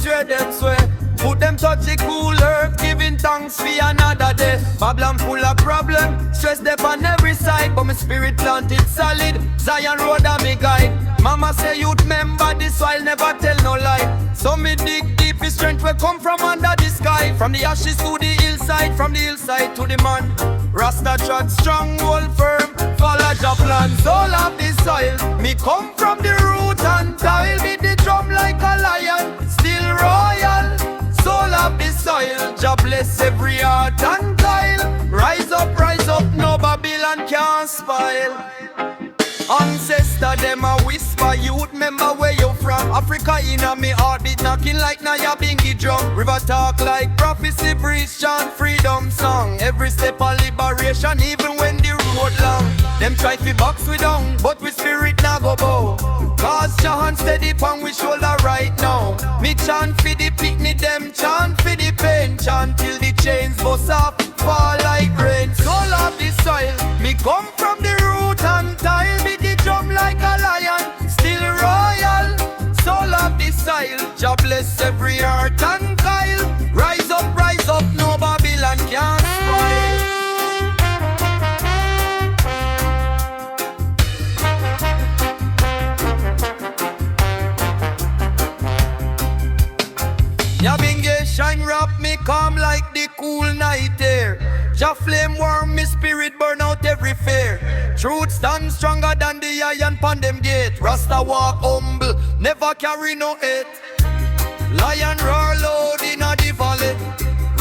dread them sway. Put them touch the cool earth, giving thanks for another day. Babylon full of problem, stress them on every side, but my spirit planted solid. Zion road and me guide. Mama say youth member this soil, never tell no lie. So me dig deep, his strength will come from under the sky. From the ashes to the hillside, from the hillside to the man. Rasta trot strong, hold firm, follow your plan. Soul of the soil, me come from the root and tile. Beat the drum like a lion, still royal. Soul of the soil, Jah bless every heart and tile. Rise up, no Babylon can spoil. Ancestor them a whisper, youth member where you from. Africa inna me heartbeat knocking like Nyabinghi drum. River talk like prophecy, breeze chant freedom song. Every step a liberation, even when the road long. Them try to box we down, but we spirit nah go bow. Cause your hand steady pon we shoulder right now. Me chant for the picnic, them chant for the pain. Chant till the chains bust off, fall like rain. Soul of the soil, me come from the root and tile. Beat the drum like a lion, still royal. Soul of the soil, Jah bless every heart and coil. Rise up, no Babylon can spoil. Nyabinghi shine wrap me calm like the cool night air. Jah flame warm me spirit burn out every fear. Truth stand stronger than the iron pon them gate. Rasta walk humble, never carry no hate. Lion roar loud inna the valley.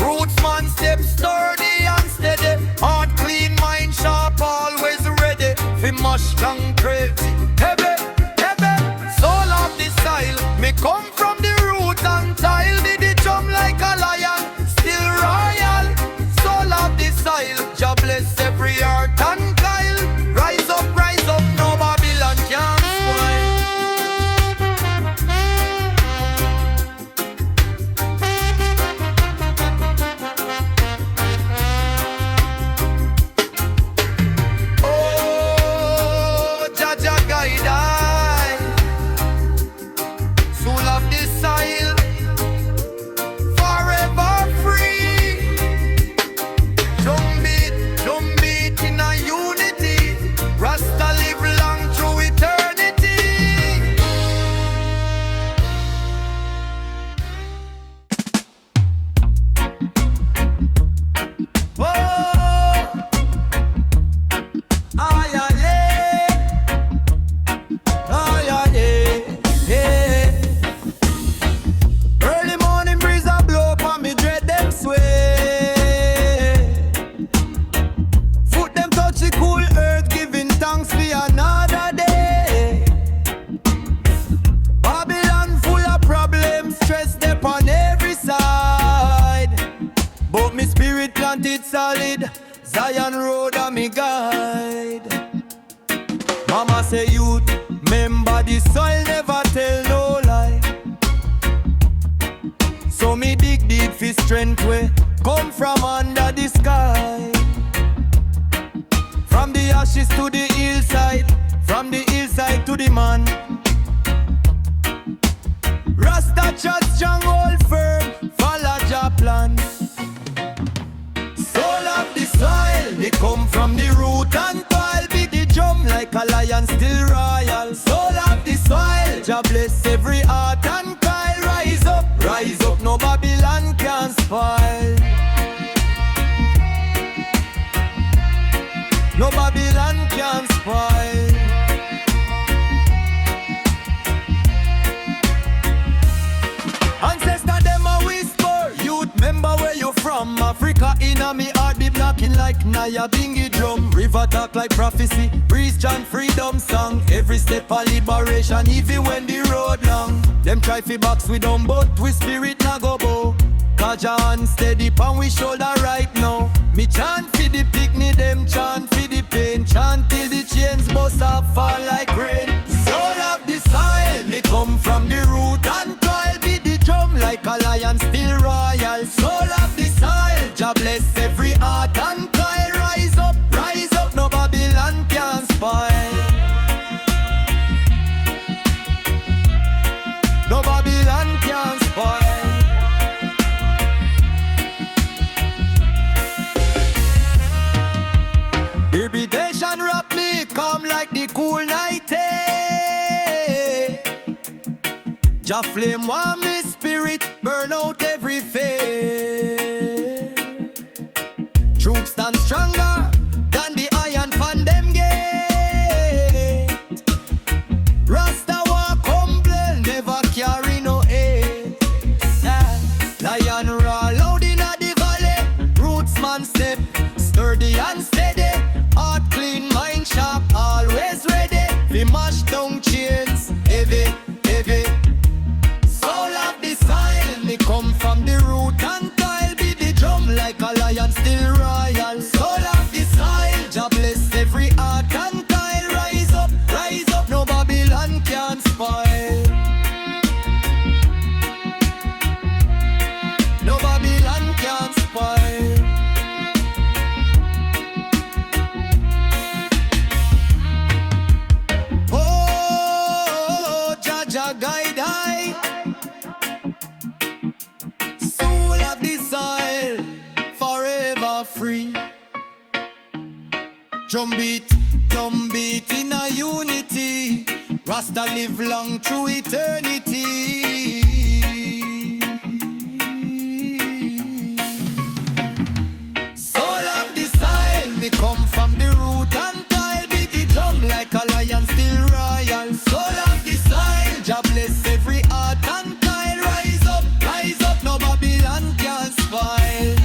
Roots man step sturdy and steady. Heart clean, mind sharp, always ready. Fi mash down crazy, heavy. Soul of the soil, me come from the root and tile. Be the drum like a lion, still royal. Soul of the soil, Jah bless every heart and coil. Rise up, no Babylon can spoil. Oh, Jah guide I. Soul of the soil, forever free. Drum beat in a unity. Rasta live long through eternity. Oh, yeah. Early morning breeze a blow upon me, dread them sway. Foot them touch the cool earth, giving thanks for another day. Babylon full of problems, stress them on every side. But me spirit planted solid, Zion road a me guide. Mama say youth, remember the soil, never tell no lie. So me dig deep for strength way come from under the sky. From the ashes to the hillside, from the hillside to the man. Rasta trust strong, hold firm, follow Jah plan. Soul of the soil, they come from the root and pile. Beat the drum like a lion, still royal. Soul of the soil, Jah bless every heart and coil. Rise up, no Babylon can spoil. No Babylon can spoil. Ancestor them a whisper, youth member where you from. Africa inna me heart be knocking like Nyabinghi drum. River talk like prophecy, breeze chant freedom song. Every step a liberation, even when the road long. Them try fi box we down, but we spirit na go bow. Cause Jah hand steady pon we shoulder right now. Me chant fi the picnic, them chant fi the pain. Chant till the chains bust off, fall like rain. Soul of the soil, me come from the root and coil. Beat the drum like a lion, still royal. Soul of the soil, Jah bless every heart and coil. Rise up, no Babylon can spoil. No Babylon can spoil. Jah flame warm me spirit, burn out every fear. Truth stand stronger than the iron fan them gate. Rasta walk humble, never carry no hate. Lion roar loud inna the valley, roots man step, sturdy and steady. Heart clean, mind sharp, always ready. We mash down chains, heavy, heavy. Soul of the soil, me come from the root and tile. Be the drum like a lion, still royal. Soul of the soil, Jah bless every heart and tile. Rise up, no Babylon can spoil. No Babylon can spoil. Oh, Jah guide I. Soul of the soil, forever free. Drum beat in a unity. Rasta live long through eternity. Soul of the soil, me come from the root and tile. Beat the drum like a lion, still royal. Soul of the soil, Jah bless every heart and tile. Rise up, no Babylon can spoil.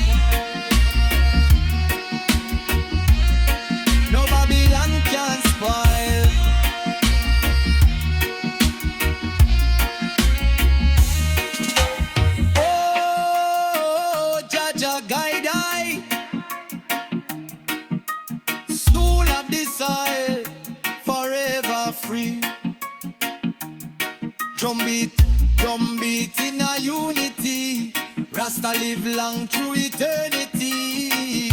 No Babylon can spoil. Oh, Jah guide I. Soul of the soil, forever free. Drum beat in a unity. Rasta live long through eternity.